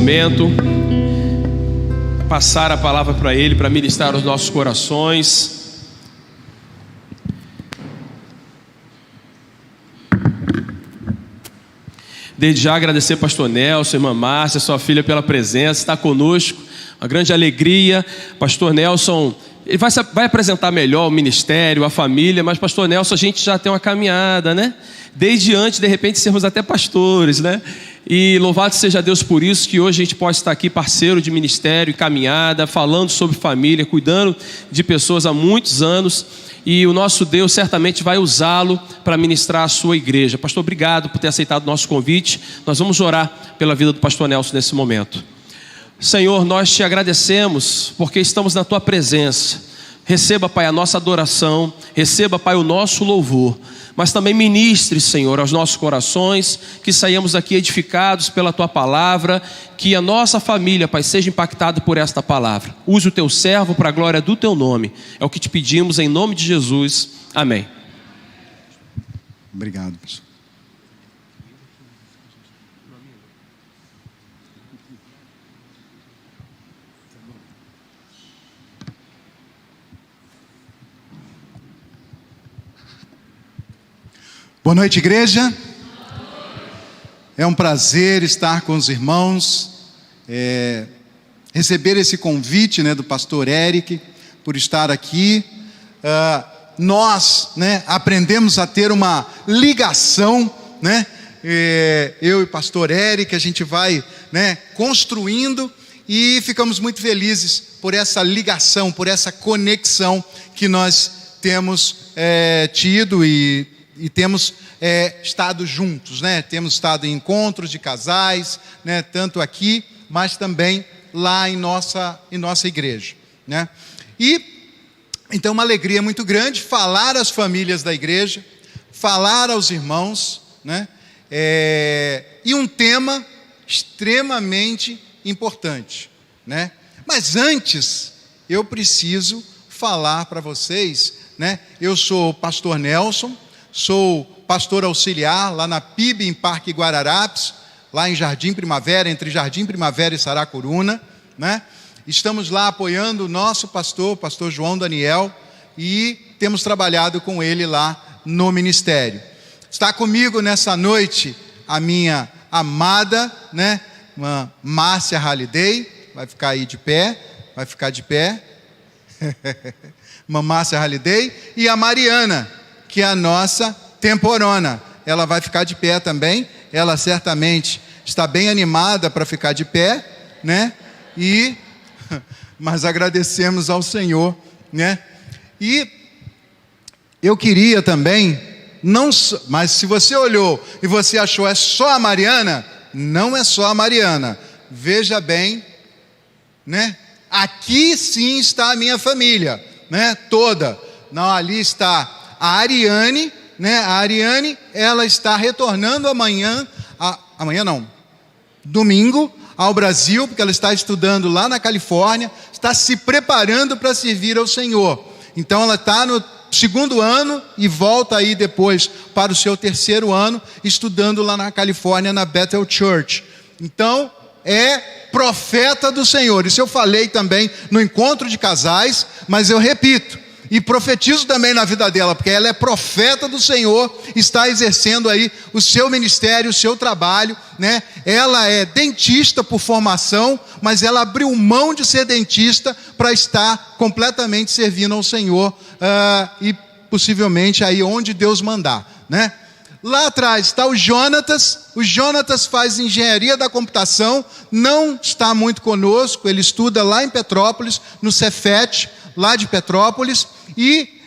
momento, passar a palavra para Ele, para ministrar os nossos corações. Desde já agradecer pastor Nelson, irmã Márcia, sua filha pela presença, está conosco, uma grande alegria. Pastor Nelson, ele vai apresentar melhor o ministério, a família, mas pastor Nelson, a gente já tem uma caminhada, né? Desde antes, de repente, sermos até pastores, né? E louvado seja Deus por isso, que hoje a gente pode estar aqui parceiro de ministério e caminhada, falando sobre família, cuidando de pessoas há muitos anos. E o nosso Deus certamente vai usá-lo para ministrar a sua igreja. Pastor, obrigado por ter aceitado o nosso convite. Nós vamos orar pela vida do pastor Nelson nesse momento. Senhor, nós te agradecemos porque estamos na tua presença. Receba, Pai, a nossa adoração, receba, Pai, o nosso louvor, mas também ministre, Senhor, aos nossos corações, que saiamos aqui edificados pela tua palavra, que a nossa família, Pai, seja impactada por esta palavra. Use o teu servo para a glória do teu nome. É o que te pedimos em nome de Jesus. Amém. Obrigado, pessoal. Boa noite, igreja. É um prazer estar com os irmãos, receber esse convite, né, do pastor Eric, por estar aqui. Nós, né, aprendemos a ter uma ligação, né? Eu e o pastor Eric, a gente vai, né, construindo e ficamos muito felizes por essa ligação, por essa conexão que nós temos tido e temos estado juntos, né? Temos estado em encontros de casais, né? Tanto aqui, mas também lá em nossa igreja, né? E então uma alegria muito grande falar às famílias da igreja, falar aos irmãos, né? E um tema extremamente importante, né? Mas antes eu preciso falar para vocês, né? Eu sou o pastor Nelson, sou pastor auxiliar lá na PIB em Parque Guararapes, lá em Jardim Primavera, entre Jardim Primavera e Saracuruna, né? Estamos lá apoiando o nosso pastor João Daniel, e temos trabalhado com ele lá no ministério. Está comigo nessa noite a minha amada, né, uma Márcia Halliday, vai ficar aí de pé, vai ficar de pé, uma Márcia Halliday, e a Mariana, que é a nossa temporona, ela vai ficar de pé também. Ela certamente está bem animada para ficar de pé, né? Mas agradecemos ao Senhor, né? E eu queria também, mas se você olhou e você achou é só a Mariana, não é só a Mariana. Veja bem, né? Aqui sim está a minha família, né? Toda. Não, ali está a Ariane, né? A Ariane, ela está retornando domingo ao Brasil, porque ela está estudando lá na Califórnia, está se preparando para servir ao Senhor. Então ela está no 2º ano e volta aí depois para o seu 3º ano, estudando lá na Califórnia, na Bethel Church. Então, é profeta do Senhor. Isso eu falei também no encontro de casais, mas eu repito, e profetizo também na vida dela, porque ela é profeta do Senhor, está exercendo aí o seu ministério, o seu trabalho, né? Ela é dentista por formação, mas ela abriu mão de ser dentista para estar completamente servindo ao Senhor, e possivelmente aí onde Deus mandar, né? Lá atrás está o Jonatas faz engenharia da computação, não está muito conosco, ele estuda lá em Petrópolis, no Cefet, lá de Petrópolis, e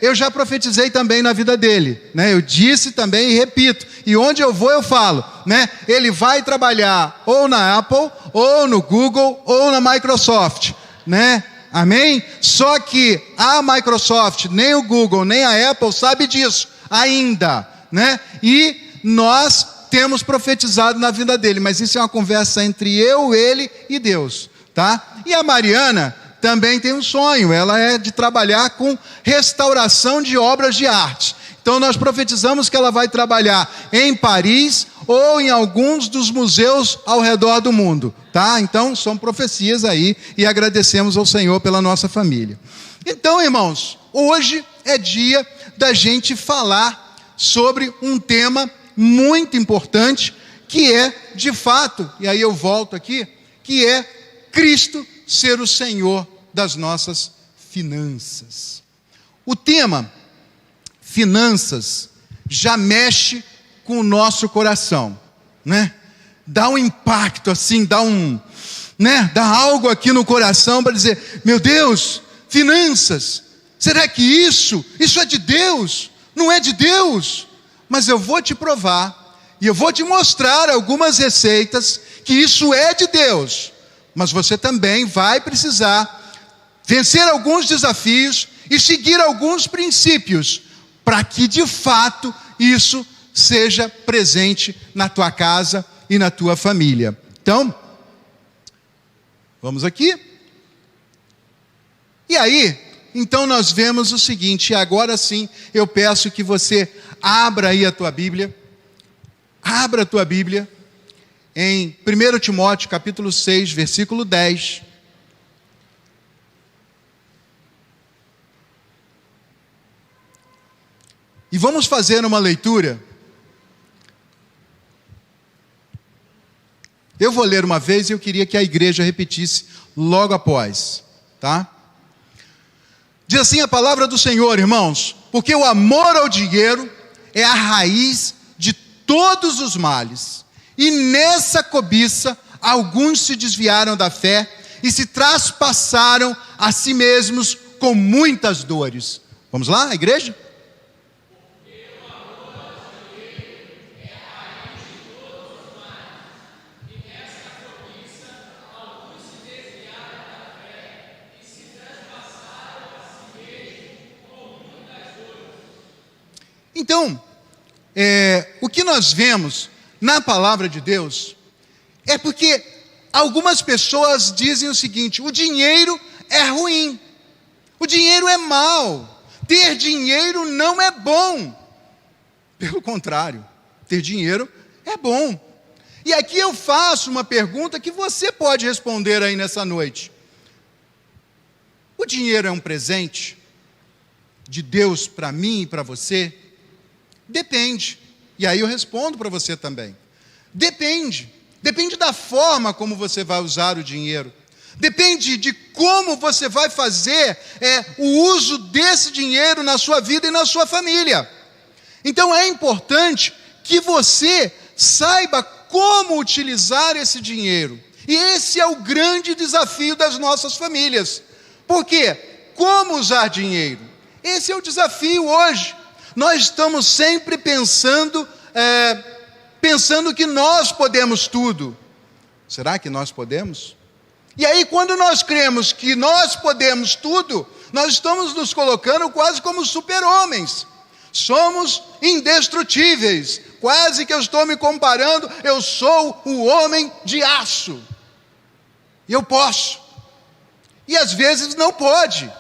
eu já profetizei também na vida dele, né? Eu disse também e repito, e onde eu vou eu falo, né? Ele vai trabalhar ou na Apple, ou no Google, ou na Microsoft, né? Amém? Só que a Microsoft, nem o Google, nem a Apple sabe disso ainda, né? E nós temos profetizado na vida dele, mas isso é uma conversa entre eu, ele e Deus, tá? E a Mariana também tem um sonho, ela é de trabalhar com restauração de obras de arte. Então nós profetizamos que ela vai trabalhar em Paris ou em alguns dos museus ao redor do mundo, tá? Então, são profecias aí, e agradecemos ao Senhor pela nossa família. Então, irmãos, hoje é dia da gente falar sobre um tema muito importante, que é, de fato, e aí eu volto aqui, que é Cristo ser o Senhor das nossas finanças. O tema finanças já mexe com o nosso coração, né? Dá um impacto assim, dá algo aqui no coração para dizer: meu Deus, finanças, será que isso é de Deus? Não é de Deus? Mas eu vou te provar, e eu vou te mostrar algumas receitas que isso é de Deus, mas você também vai precisar vencer alguns desafios e seguir alguns princípios, para que de fato isso seja presente na tua casa e na tua família. Então, vamos aqui. E aí, então nós vemos o seguinte, e agora sim, eu peço que você abra aí a tua Bíblia, abra a tua Bíblia, em 1 Timóteo capítulo 6, versículo 10. E vamos fazer uma leitura. Eu vou ler uma vez e eu queria que a igreja repetisse logo após, tá? Diz assim a palavra do Senhor, irmãos: porque o amor ao dinheiro é a raiz de todos os males, e nessa cobiça alguns se desviaram da fé e se traspassaram a si mesmos com muitas dores. Vamos lá, igreja? Então, o que nós vemos na palavra de Deus é porque algumas pessoas dizem o seguinte: o dinheiro é ruim, o dinheiro é mau, ter dinheiro não é bom. Pelo contrário, ter dinheiro é bom. E aqui eu faço uma pergunta que você pode responder aí nessa noite: o dinheiro é um presente de Deus para mim e para você? Depende. E aí eu respondo para você também. Depende. Depende da forma como você vai usar o dinheiro. Depende de como você vai fazer o uso desse dinheiro na sua vida e na sua família. Então é importante que você saiba como utilizar esse dinheiro. E esse é o grande desafio das nossas famílias. Por quê? Como usar dinheiro? Esse é o desafio hoje. Nós estamos sempre pensando que nós podemos tudo. Será que nós podemos? E aí, quando nós cremos que nós podemos tudo, nós estamos nos colocando quase como super-homens. Somos indestrutíveis. Quase que eu estou me comparando, eu sou o homem de aço. E eu posso. E às vezes não pode.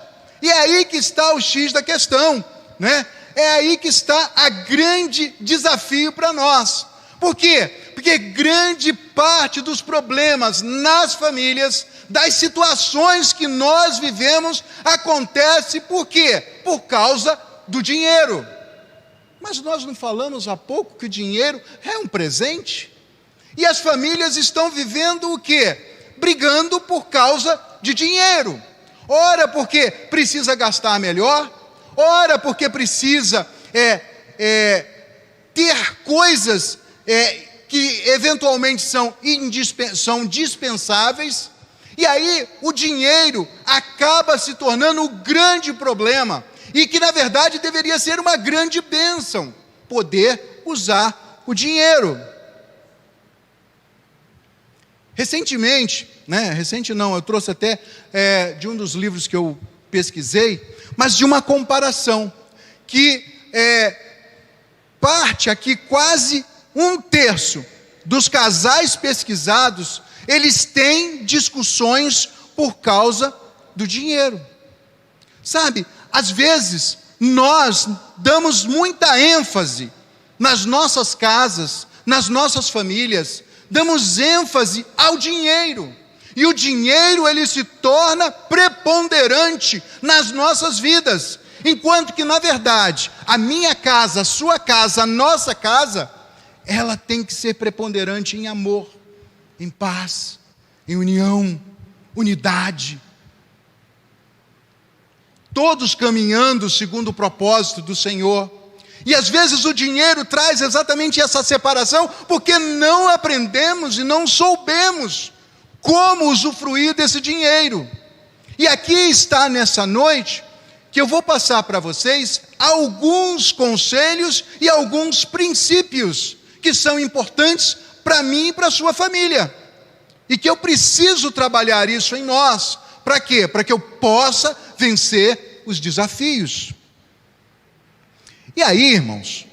E é aí que está o X da questão, né? É aí que está a grande desafio para nós. Por quê? Porque grande parte dos problemas nas famílias, das situações que nós vivemos, acontece por quê? Por causa do dinheiro. Mas nós não falamos há pouco que o dinheiro é um presente? E as famílias estão vivendo o quê? Brigando por causa de dinheiro. Ora porque precisa gastar melhor, ora porque precisa ter coisas que eventualmente são dispensáveis, e aí o dinheiro acaba se tornando um grande problema, e que na verdade deveria ser uma grande bênção, poder usar o dinheiro. Recentemente, eu trouxe até de um dos livros que eu pesquisei, mas de uma comparação, que parte aqui quase 1/3 dos casais pesquisados, eles têm discussões por causa do dinheiro. Sabe, às vezes nós damos muita ênfase nas nossas casas, nas nossas famílias, damos ênfase ao dinheiro. E o dinheiro, ele se torna preponderante nas nossas vidas. Enquanto que, na verdade, a minha casa, a sua casa, a nossa casa, ela tem que ser preponderante em amor, em paz, em união, unidade. Todos caminhando segundo o propósito do Senhor. E às vezes o dinheiro traz exatamente essa separação, porque não aprendemos e não soubemos como usufruir desse dinheiro. E aqui está nessa noite, que eu vou passar para vocês alguns conselhos e alguns princípios, que são importantes para mim e para a sua família. E que eu preciso trabalhar isso em nós. Para quê? Para que eu possa vencer os desafios. E aí, irmãos,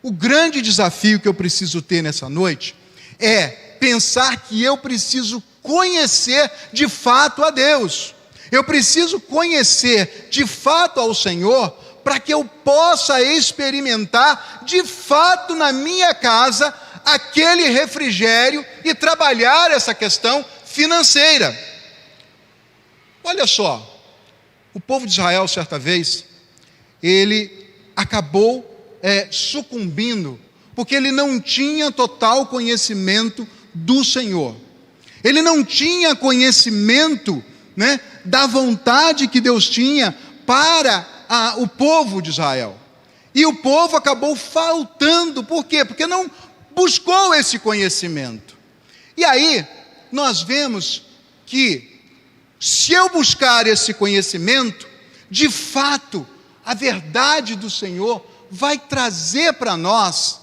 o grande desafio que eu preciso ter nessa noite é pensar que eu preciso conhecer de fato a Deus. Eu preciso conhecer de fato ao Senhor para que eu possa experimentar de fato na minha casa aquele refrigério e trabalhar essa questão financeira. Olha só, o povo de Israel, certa vez, ele acabou sucumbindo, porque ele não tinha total conhecimento do Senhor. Ele não tinha conhecimento, da vontade que Deus tinha para o povo de Israel. E o povo acabou faltando, por quê? Porque não buscou esse conhecimento. E aí, nós vemos que, se eu buscar esse conhecimento, de fato, a verdade do Senhor vai trazer para nós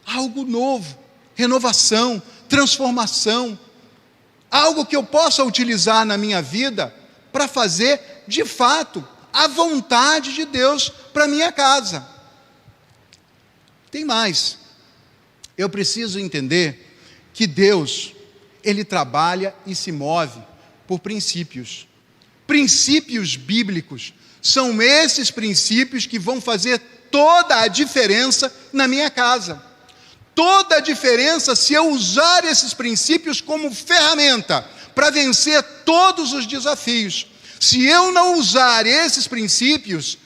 algo novo, renovação, transformação, algo que eu possa utilizar na minha vida para fazer, de fato, a vontade de Deus para a minha casa. Tem mais. Eu preciso entender que Deus, Ele trabalha e se move por princípios. Princípios bíblicos. São esses princípios que vão fazer toda a diferença na minha casa. Toda a diferença se eu usar esses princípios como ferramenta para vencer todos os desafios. Se eu não usar esses princípios,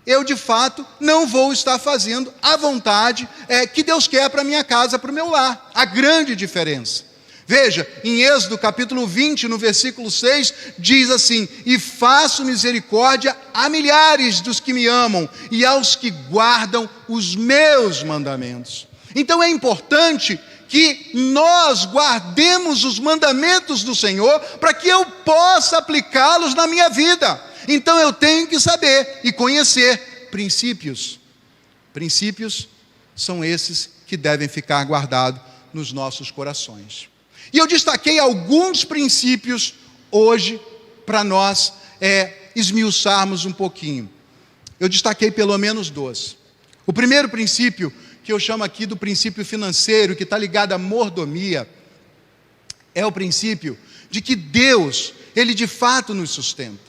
eu de fato não vou estar fazendo a vontade que Deus quer para a minha casa, para o meu lar. A grande diferença. Veja, em Êxodo capítulo 20, no versículo 6, diz assim: e faço misericórdia a milhares dos que me amam e aos que guardam os meus mandamentos. Então é importante que nós guardemos os mandamentos do Senhor para que eu possa aplicá-los na minha vida. Então eu tenho que saber e conhecer princípios. Princípios são esses que devem ficar guardados nos nossos corações. E eu destaquei alguns princípios hoje para nós esmiuçarmos um pouquinho. Eu destaquei pelo menos 12. O primeiro princípio, que eu chamo aqui do princípio financeiro, que está ligado à mordomia, é o princípio de que Deus, Ele de fato nos sustenta.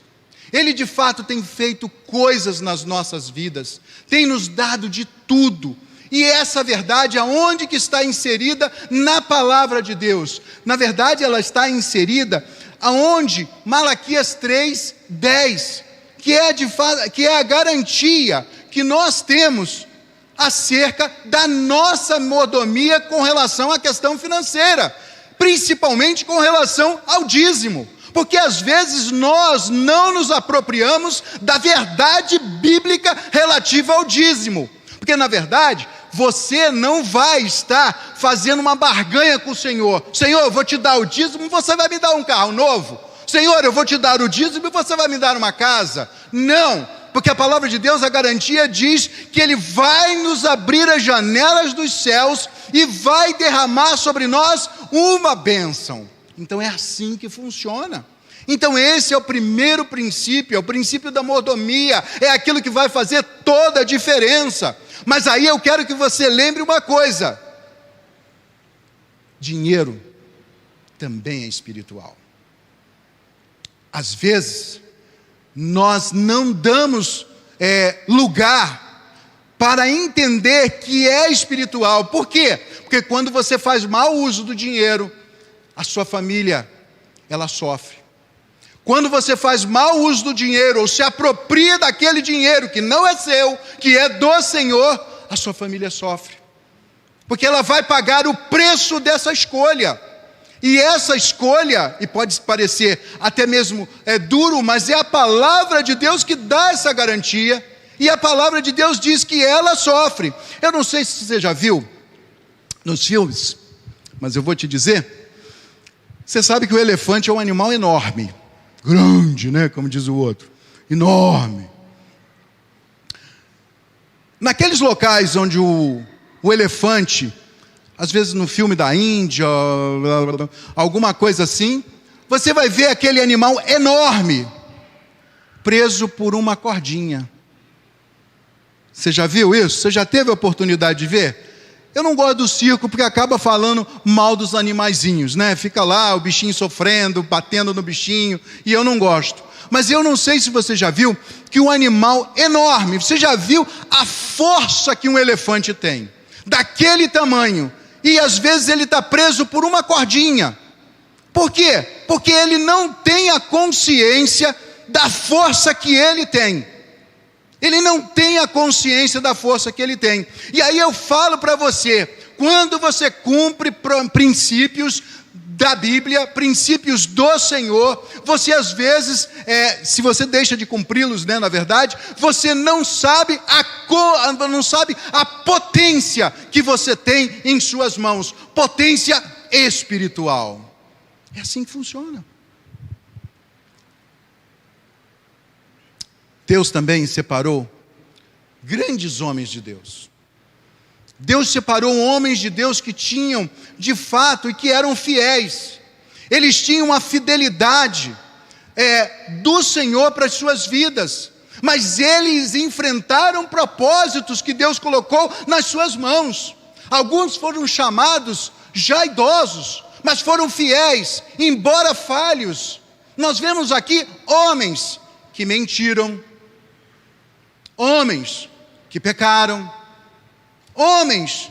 Ele de fato tem feito coisas nas nossas vidas, tem nos dado de tudo. E essa verdade, aonde que está inserida? Na palavra de Deus. Na verdade, ela está inserida aonde? Malaquias 3:10, que é a garantia que nós temos acerca da nossa mordomia com relação à questão financeira, principalmente com relação ao dízimo. Porque às vezes nós não nos apropriamos da verdade bíblica relativa ao dízimo. Porque na verdade, você não vai estar fazendo uma barganha com o Senhor. Senhor, eu vou te dar o dízimo, você vai me dar um carro novo. Senhor, eu vou te dar o dízimo e você vai me dar uma casa. Não, porque a palavra de Deus, a garantia diz que Ele vai nos abrir as janelas dos céus e vai derramar sobre nós uma bênção. Então é assim que funciona. Então esse é o primeiro princípio, é o princípio da mordomia, é aquilo que vai fazer toda a diferença. Mas aí eu quero que você lembre uma coisa: dinheiro também é espiritual. Às vezes, nós não damos lugar para entender que é espiritual. Por quê? Porque Porque quando você faz mau uso do dinheiro, a sua família, ela sofre. Quando você faz mau uso do dinheiro, ou se apropria daquele dinheiro que não é seu, que é do Senhor, a sua família sofre. Porque ela vai pagar o preço dessa escolha. E essa escolha, e pode parecer até mesmo duro, mas é a palavra de Deus que dá essa garantia. E a palavra de Deus diz que ela sofre. Eu não sei se você já viu nos filmes, mas eu vou te dizer. Você sabe que o elefante é um animal enorme. Grande, né? Como diz o outro. Enorme. Naqueles locais onde o elefante, às vezes no filme da Índia, alguma coisa assim, você vai ver aquele animal enorme, preso por uma cordinha. Você já viu isso? Você já teve a oportunidade de ver? Eu não gosto do circo porque acaba falando mal dos animaizinhos, né? Fica lá o bichinho sofrendo, batendo no bichinho, e eu não gosto. Mas eu não sei se você já viu que um animal enorme, você já viu a força que um elefante tem? Daquele tamanho, e às vezes ele está preso por uma cordinha. Por quê? Porque ele não tem a consciência da força que ele tem. Ele não tem a consciência da força que ele tem. E aí eu falo para você, quando você cumpre princípios da Bíblia, princípios do Senhor, você às vezes, se você deixa de cumpri-los, né, na verdade, você não sabe a potência que você tem em suas mãos, potência espiritual. É assim que funciona. Deus também separou grandes homens de Deus. Deus separou homens de Deus que tinham, de fato, e que eram fiéis. Eles tinham a fidelidade do Senhor para as suas vidas. Mas eles enfrentaram propósitos que Deus colocou nas suas mãos. Alguns foram chamados já idosos, mas foram fiéis, embora falhos. Nós vemos aqui homens que mentiram, homens que pecaram, homens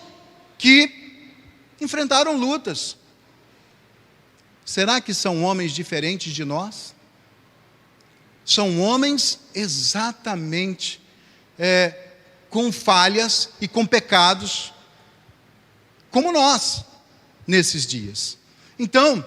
que enfrentaram lutas. Será que são homens diferentes de nós? São homens exatamente com falhas e com pecados, como nós, nesses dias. Então,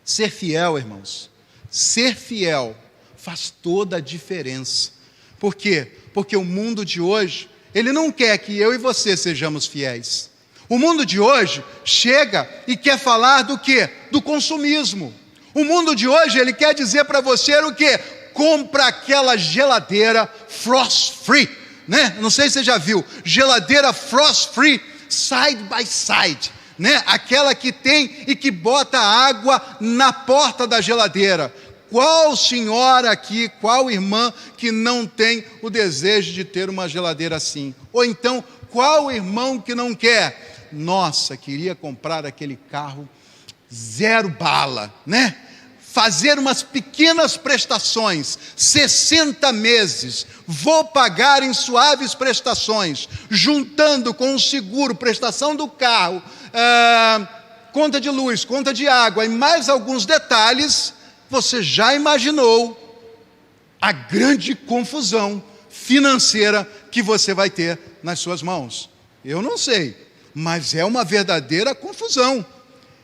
ser fiel, irmãos, ser fiel faz toda a diferença. Por quê? Porque o mundo de hoje, ele não quer que eu e você sejamos fiéis. O mundo de hoje chega e quer falar do quê? Do consumismo. O mundo de hoje, ele quer dizer para você o quê? Compra aquela geladeira frost free, né? Não sei se você já viu, geladeira frost free, side by side, né? Aquela que tem e que bota água na porta da geladeira. Qual senhora aqui, qual irmã que não tem o desejo de ter uma geladeira assim? Ou então, qual irmão que não quer? Nossa, queria comprar aquele carro zero bala, né? Fazer umas pequenas prestações, 60 meses, vou pagar em suaves prestações, juntando com o seguro, prestação do carro, conta de luz, conta de água e mais alguns detalhes. Você já imaginou a grande confusão financeira que você vai ter nas suas mãos? Eu não sei, mas é uma verdadeira confusão.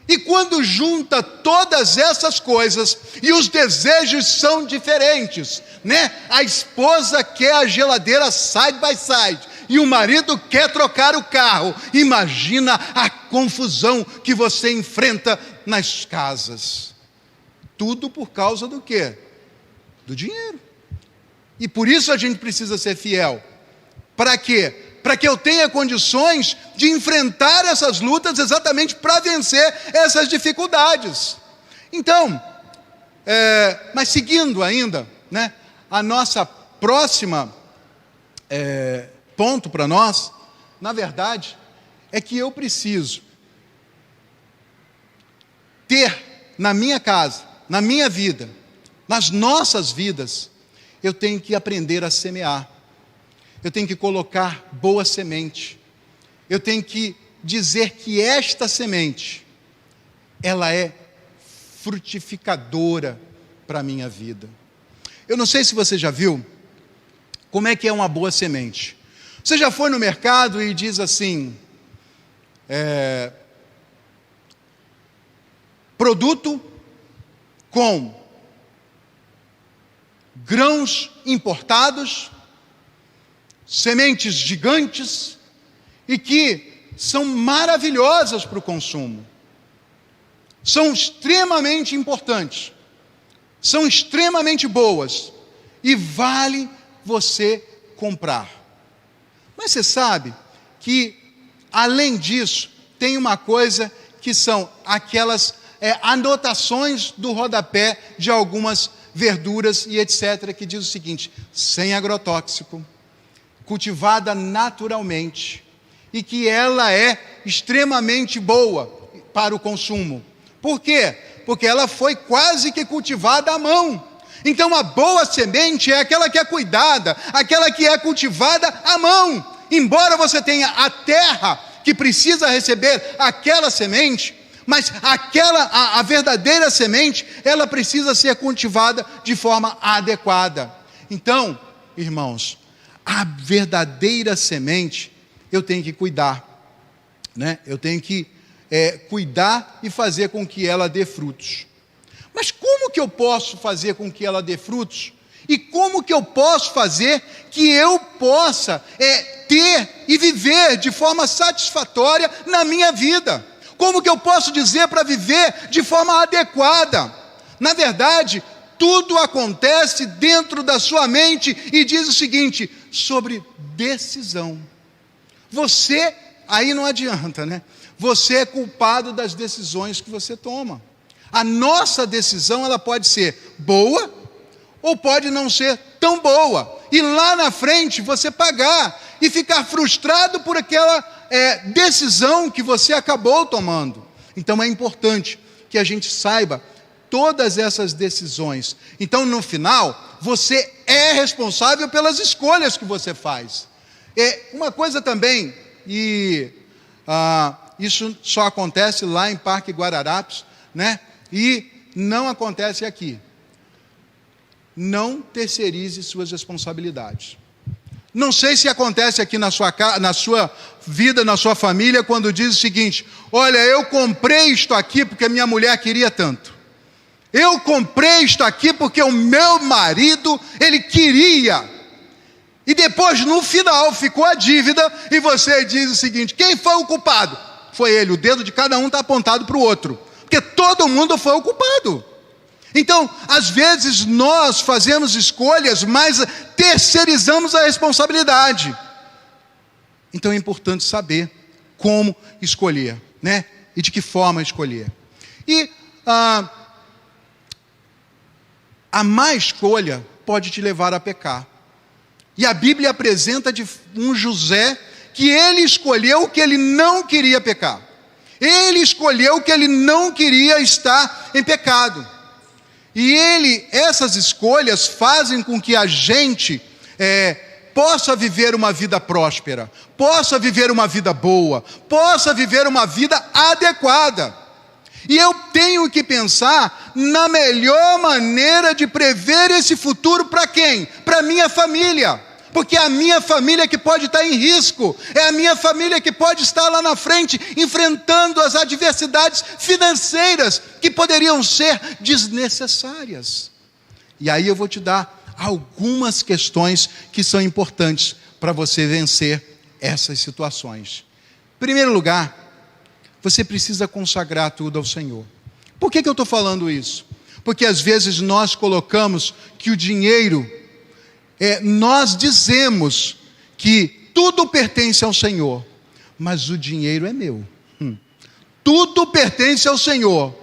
E quando junta todas essas coisas, e os desejos são diferentes, né? A esposa quer a geladeira side by side, e o marido quer trocar o carro. Imagina a confusão que você enfrenta nas casas. Tudo por causa do quê? Do dinheiro. E por isso a gente precisa ser fiel. Para quê? Para que eu tenha condições de enfrentar essas lutas exatamente para vencer essas dificuldades. Então, mas seguindo ainda, né, a nossa próxima ponto para nós, na verdade, é que eu preciso ter na minha casa, na minha vida, nas nossas vidas, eu tenho que aprender a semear. Eu tenho que colocar boa semente. Eu tenho que dizer que esta semente, ela é frutificadora para a minha vida. Eu não sei se você já viu como é que é uma boa semente. Você já foi no mercado e diz assim, produto com grãos importados, sementes gigantes e que são maravilhosas para o consumo. São extremamente importantes, são extremamente boas e vale você comprar. Mas você sabe que, além disso, tem uma coisa que são aquelas anotações do rodapé de algumas verduras e etc., que diz o seguinte: sem agrotóxico, cultivada naturalmente, e que ela é extremamente boa para o consumo. Por quê? Porque ela foi quase que cultivada à mão. Então a boa semente é aquela que é cuidada, aquela que é cultivada à mão. Embora você tenha a terra que precisa receber aquela semente, mas a verdadeira semente, ela precisa ser cultivada de forma adequada. Então, irmãos, a verdadeira semente, eu tenho que cuidar, né? Eu tenho que cuidar e fazer com que ela dê frutos. Mas como que eu posso fazer com que ela dê frutos? E como que eu posso fazer que eu possa ter e viver de forma satisfatória na minha vida? Como que eu posso dizer para viver de forma adequada? Na verdade, tudo acontece dentro da sua mente e diz o seguinte, sobre decisão. Você, aí não adianta, né? Você é culpado das decisões que você toma. A nossa decisão, ela pode ser boa ou pode não ser tão boa. E lá na frente você pagar e ficar frustrado por aquela decisão que você acabou tomando. Então é importante que a gente saiba todas essas decisões. Então no final, você é responsável pelas escolhas que você faz. Uma coisa também, isso só acontece lá em Parque Guararapes, né? E não acontece aqui. Não terceirize suas responsabilidades. Não sei se acontece aqui na sua vida, na sua família, quando diz o seguinte: olha, eu comprei isto aqui porque minha mulher queria tanto. Eu comprei isto aqui porque o meu marido, ele queria. E depois, no final, ficou a dívida e você diz o seguinte: quem foi o culpado? Foi ele. O dedo de cada um está apontado para o outro. Porque todo mundo foi o culpado. Então, às vezes nós fazemos escolhas, mas terceirizamos a responsabilidade. Então é importante saber como escolher, né? E de que forma escolher. E a má escolha pode te levar a pecar. E a Bíblia apresenta de um José que ele escolheu que ele não queria pecar. Ele escolheu que ele não queria estar em pecado. E essas escolhas fazem com que a gente possa viver uma vida próspera, possa viver uma vida boa, possa viver uma vida adequada. E eu tenho que pensar na melhor maneira de prever esse futuro para quem? Para a minha família. Porque é a minha família que pode estar em risco, é a minha família que pode estar lá na frente, enfrentando as adversidades financeiras que poderiam ser desnecessárias. E aí eu vou te dar algumas questões que são importantes para você vencer essas situações. Em primeiro lugar, você precisa consagrar tudo ao Senhor. Por que eu estou falando isso? Porque às vezes nós colocamos que o dinheiro, nós dizemos que tudo pertence ao Senhor, mas o dinheiro é meu. Tudo pertence ao Senhor,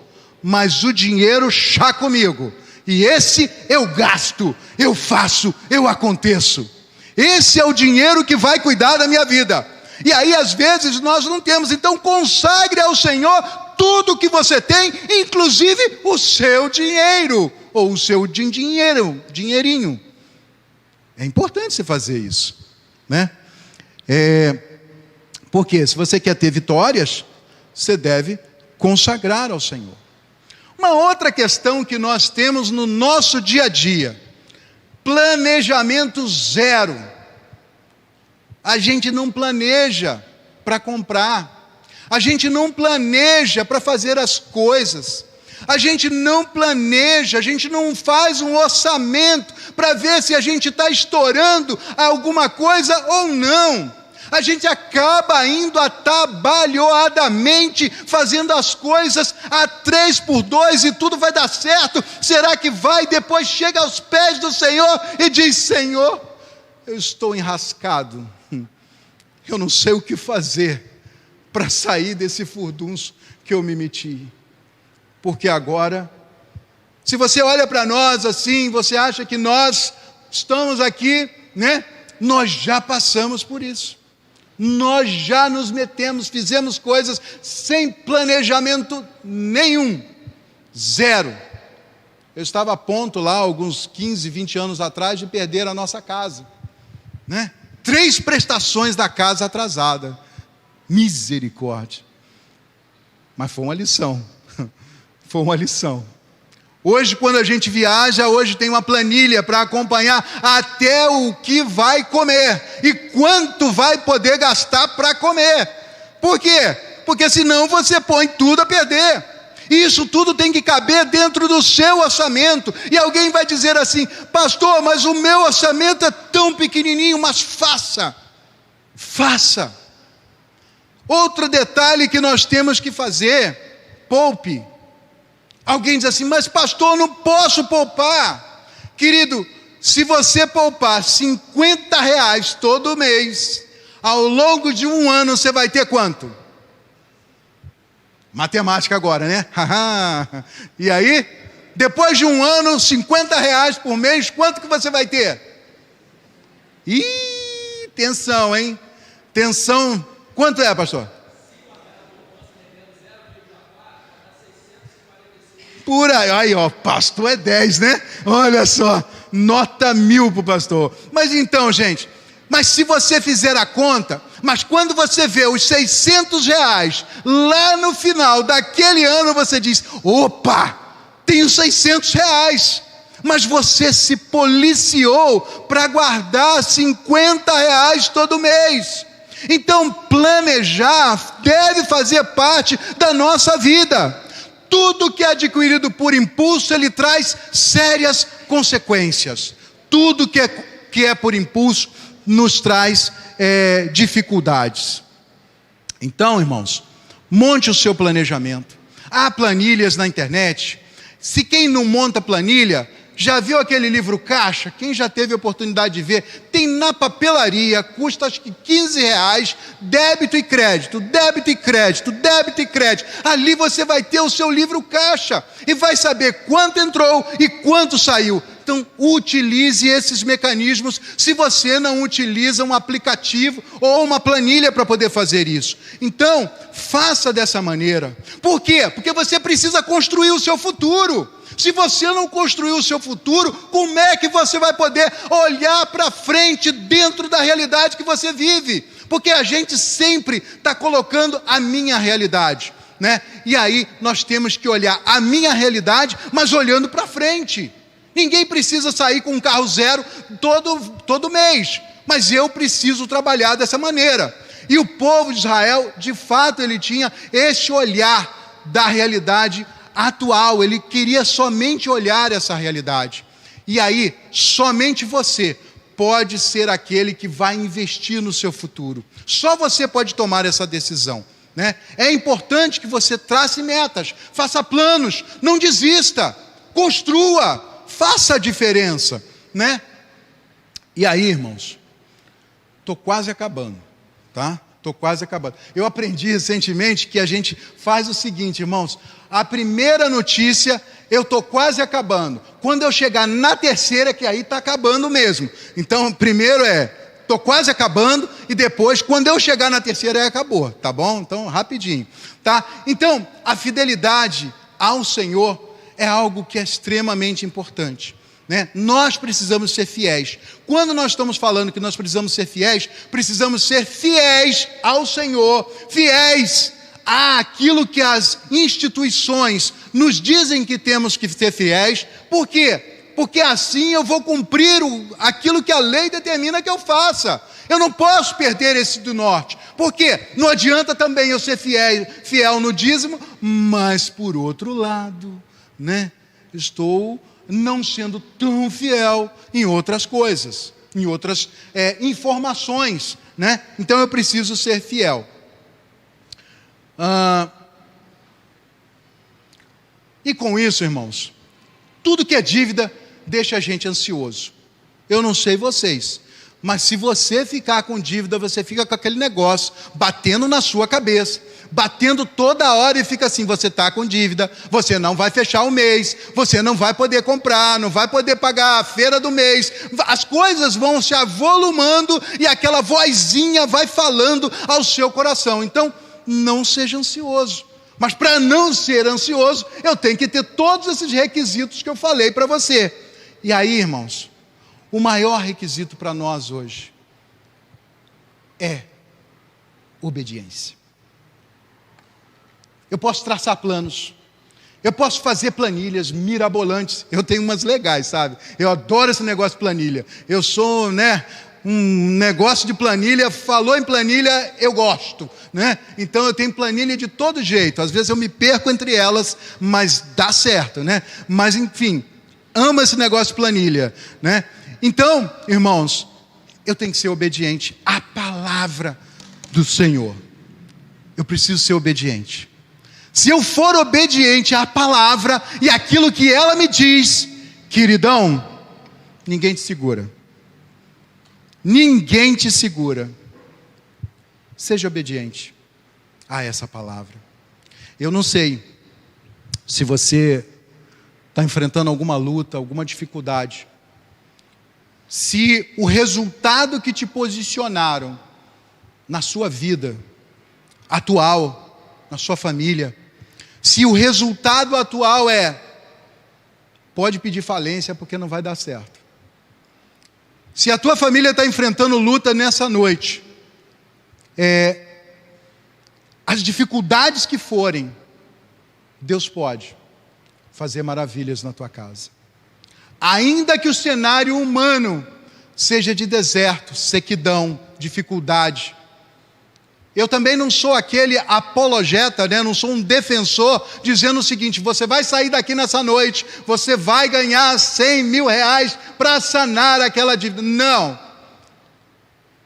mas o dinheiro está comigo. E esse eu gasto, eu faço, eu aconteço. Esse é o dinheiro que vai cuidar da minha vida. E aí às vezes nós não temos. Então consagre ao Senhor tudo que você tem, inclusive o seu dinheiro, ou o seu dinheirinho. É importante você fazer isso, né? Porque se você quer ter vitórias, você deve consagrar ao Senhor. Uma outra questão que nós temos no nosso dia a dia: planejamento zero. A gente não planeja para comprar, a gente não planeja para fazer as coisas, a gente não planeja, a gente não faz um orçamento para ver se a gente está estourando alguma coisa ou não. A gente acaba indo atabalhoadamente, fazendo as coisas a 3x2 e tudo vai dar certo. Será que vai? Depois chega aos pés do Senhor e diz: Senhor, eu estou enrascado, eu não sei o que fazer para sair desse furdunço que eu me meti. Porque agora, se você olha para nós assim, você acha que nós estamos aqui, né? Nós já passamos por isso. Nós já nos metemos, fizemos coisas sem planejamento nenhum, zero. Eu estava a ponto lá, alguns 15, 20 anos atrás, de perder a nossa casa, né? 3 prestações da casa atrasada. Misericórdia. Mas foi uma lição. Foi uma lição. Hoje, quando a gente viaja, hoje tem uma planilha para acompanhar até o que vai comer e quanto vai poder gastar para comer. Por quê? Porque senão você põe tudo a perder. E isso tudo tem que caber dentro do seu orçamento. E alguém vai dizer assim: pastor, mas o meu orçamento é tão pequenininho. Mas faça. Outro detalhe que nós temos que fazer: poupe. Alguém diz assim: mas pastor, eu não posso poupar. Querido, se você poupar R$50 todo mês, ao longo de um ano você vai ter quanto? Matemática agora, né? E aí, depois de um ano, R$50 por mês, quanto que você vai ter? Ih, tensão, hein? Tensão. Quanto é, pastor? Por aí, ó, pastor é 10, né? Olha só, nota 1000 para o pastor. Mas então, gente, mas se você fizer a conta, mas quando você vê os R$600, lá no final daquele ano você diz: opa, tenho R$600. Mas você se policiou para guardar R$50 todo mês. Então, planejar deve fazer parte da nossa vida. Tudo que é adquirido por impulso, ele traz sérias consequências. Tudo que é por impulso nos traz dificuldades. Então, irmãos, monte o seu planejamento. Há planilhas na internet. Se quem não monta planilha, já viu aquele livro Caixa? Quem já teve a oportunidade de ver? Tem na papelaria, custa acho que R$15, débito e crédito, débito e crédito, débito e crédito. Ali você vai ter o seu livro Caixa e vai saber quanto entrou e quanto saiu. Então, utilize esses mecanismos se você não utiliza um aplicativo ou uma planilha para poder fazer isso. Então, faça dessa maneira. Por quê? Porque você precisa construir o seu futuro. Se você não construir o seu futuro, como é que você vai poder olhar para frente dentro da realidade que você vive? Porque a gente sempre está colocando a minha realidade, né? E aí nós temos que olhar a minha realidade, mas olhando para frente. Ninguém precisa sair com um carro zero todo mês, mas eu preciso trabalhar dessa maneira. E o povo de Israel, de fato, ele tinha esse olhar da realidade atual, ele queria somente olhar essa realidade. E aí, somente você pode ser aquele que vai investir no seu futuro. Só você pode tomar essa decisão, né? É importante que você trace metas, faça planos, não desista, construa, faça a diferença, né? E aí, irmãos, estou quase acabando, tá? Estou quase acabando. Eu aprendi recentemente que a gente faz o seguinte, irmãos: a primeira notícia, eu estou quase acabando. Quando eu chegar na terceira, que aí está acabando mesmo. Então, primeiro estou quase acabando, e depois, quando eu chegar na terceira, aí acabou, tá bom? Então, rapidinho, tá? Então, a fidelidade ao Senhor é algo que é extremamente importante. né? Nós precisamos ser fiéis. Quando nós estamos falando que nós precisamos ser fiéis ao Senhor, fiéis àquilo que as instituições nos dizem que temos que ser fiéis. Por quê? Porque assim eu vou cumprir aquilo que a lei determina que eu faça. Eu não posso perder esse do norte. Por quê? Não adianta também eu ser fiel no dízimo, mas por outro lado, né, estou não sendo tão fiel em outras coisas, em outras informações, né? Então eu preciso ser fiel. E com isso, irmãos, tudo que é dívida deixa a gente ansioso. Eu não sei vocês, mas se você ficar com dívida, você fica com aquele negócio batendo na sua cabeça, batendo toda hora, e fica assim: você está com dívida, você não vai fechar o mês, você não vai poder comprar, não vai poder pagar a feira do mês, as coisas vão se avolumando e aquela vozinha vai falando ao seu coração. Então, não seja ansioso. Mas para não ser ansioso, eu tenho que ter todos esses requisitos que eu falei para você. E aí, irmãos, o maior requisito para nós hoje é obediência. Eu posso traçar planos, eu posso fazer planilhas mirabolantes. Eu tenho umas legais, sabe? Eu adoro esse negócio de planilha. Eu sou, um negócio de planilha, falou em planilha, eu gosto, né? Então eu tenho planilha de todo jeito. Às vezes eu me perco entre elas, mas dá certo, né? Mas enfim, amo esse negócio de planilha, né? Então, irmãos, eu tenho que ser obediente à palavra do Senhor. Eu preciso ser obediente. Se eu for obediente à palavra e aquilo que ela me diz, queridão, ninguém te segura. Ninguém te segura. Seja obediente a essa palavra. Eu não sei se você está enfrentando alguma luta, alguma dificuldade, se o resultado que te posicionaram na sua vida atual, na sua família, se o resultado atual pode pedir falência porque não vai dar certo. Se a tua família está enfrentando luta nessa noite, as dificuldades que forem, Deus pode fazer maravilhas na tua casa. Ainda que o cenário humano seja de deserto, sequidão, dificuldade. Eu também não sou aquele apologeta, não sou um defensor dizendo o seguinte: você vai sair daqui nessa noite, você vai ganhar 100 mil reais para sanar aquela dívida. Não.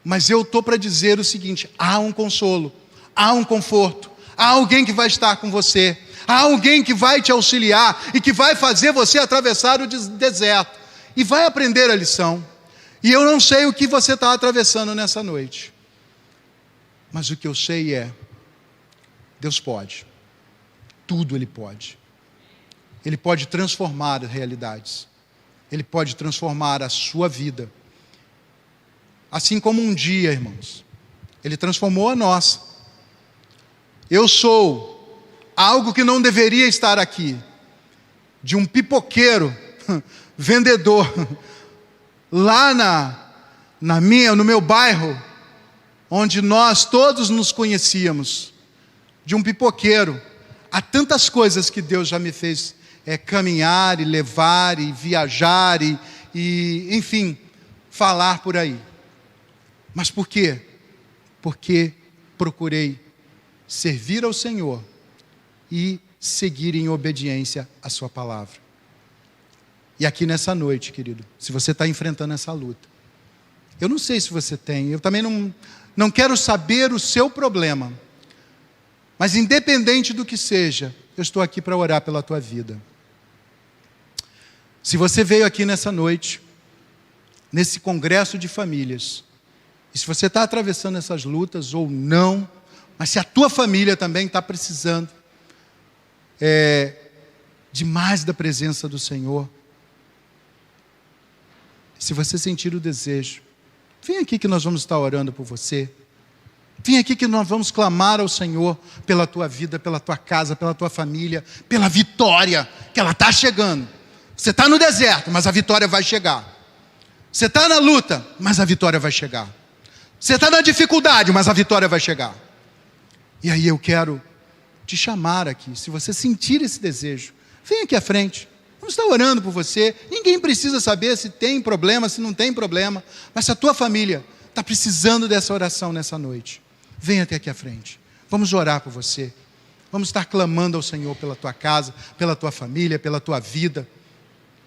Mas eu estou para dizer o seguinte: há um consolo, há um conforto, há alguém que vai estar com você, há alguém que vai te auxiliar e que vai fazer você atravessar o deserto e vai aprender a lição. E eu não sei o que você está atravessando nessa noite, mas o que eu sei Deus pode, tudo Ele pode. Ele pode transformar as realidades, Ele pode transformar a sua vida, assim como um dia, irmãos, Ele transformou a nossa. Eu sou algo que não deveria estar aqui, de um pipoqueiro, vendedor, lá no meu bairro, onde nós todos nos conhecíamos, de um pipoqueiro. Há tantas coisas que Deus já me fez caminhar e levar e viajar e enfim, falar por aí. Mas por quê? Porque procurei servir ao Senhor e seguir em obediência à sua palavra. E aqui nessa noite, querido, se você está enfrentando essa luta, eu não sei se você tem, eu também não quero saber o seu problema, mas independente do que seja, eu estou aqui para orar pela tua vida. Se você veio aqui nessa noite, nesse congresso de famílias, e se você está atravessando essas lutas ou não, mas se a tua família também está precisando de mais da presença do Senhor, se você sentir o desejo, vem aqui que nós vamos estar orando por você. Vem aqui que nós vamos clamar ao Senhor pela tua vida, pela tua casa, pela tua família, pela vitória, que ela está chegando. Você está no deserto, mas a vitória vai chegar. Você está na luta, mas a vitória vai chegar. Você está na dificuldade, mas a vitória vai chegar. E aí eu quero te chamar aqui, se você sentir esse desejo, vem aqui à frente. Vamos estar orando por você. Ninguém precisa saber se tem problema, se não tem problema. Mas se a tua família está precisando dessa oração nessa noite, vem até aqui à frente. Vamos orar por você. Vamos estar clamando ao Senhor pela tua casa, pela tua família, pela tua vida,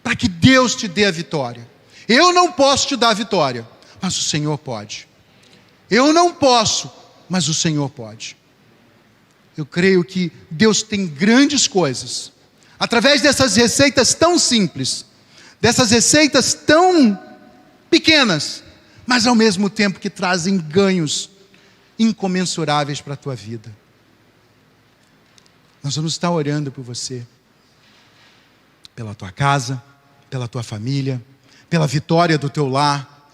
para que Deus te dê a vitória. Eu não posso te dar a vitória, mas o Senhor pode. Eu não posso, mas o Senhor pode. Eu creio que Deus tem grandes coisas, através dessas receitas tão simples, dessas receitas tão pequenas, mas ao mesmo tempo que trazem ganhos incomensuráveis para a tua vida. Nós vamos estar orando por você, pela tua casa, pela tua família, pela vitória do teu lar,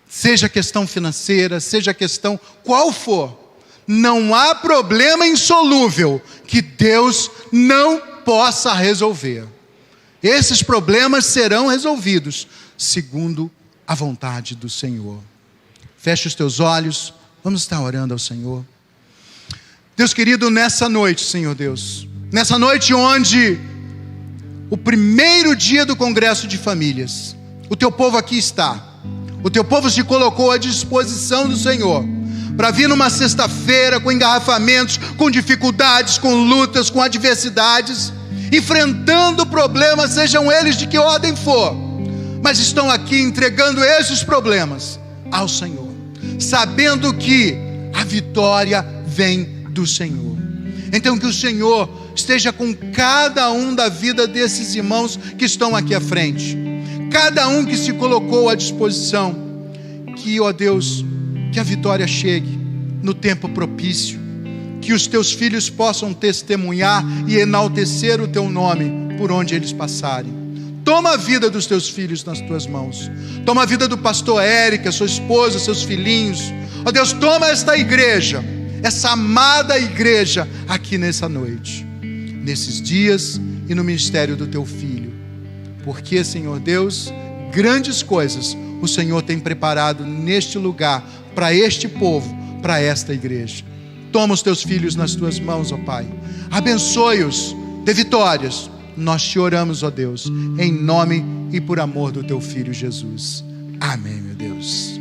seja questão financeira, seja questão qual for, não há problema insolúvel que Deus não possa resolver. Esses problemas serão resolvidos segundo a vontade do Senhor. Feche os teus olhos, vamos estar orando ao Senhor. Deus querido, nessa noite, Senhor Deus, nessa noite onde o primeiro dia do Congresso de Famílias, o teu povo aqui está, o teu povo se colocou à disposição do Senhor, para vir numa sexta-feira com engarrafamentos, com dificuldades, com lutas, com adversidades, enfrentando problemas, sejam eles de que ordem for, mas estão aqui entregando esses problemas ao Senhor, sabendo que a vitória vem do Senhor. Então que o Senhor esteja com cada um da vida desses irmãos que estão aqui à frente, cada um que se colocou à disposição, que, ó Deus, que a vitória chegue no tempo propício, que os teus filhos possam testemunhar e enaltecer o teu nome por onde eles passarem. Toma a vida dos teus filhos nas tuas mãos, toma a vida do pastor Érico, a sua esposa, seus filhinhos, ó Deus, toma esta igreja, essa amada igreja aqui nessa noite, nesses dias e no ministério do teu filho, porque, Senhor Deus, grandes coisas o Senhor tem preparado neste lugar, para este povo, para esta igreja. Toma os teus filhos nas tuas mãos, ó Pai, abençoe-os, dê vitórias. Nós te oramos, ó Deus, em nome e por amor do teu Filho Jesus. Amém, meu Deus.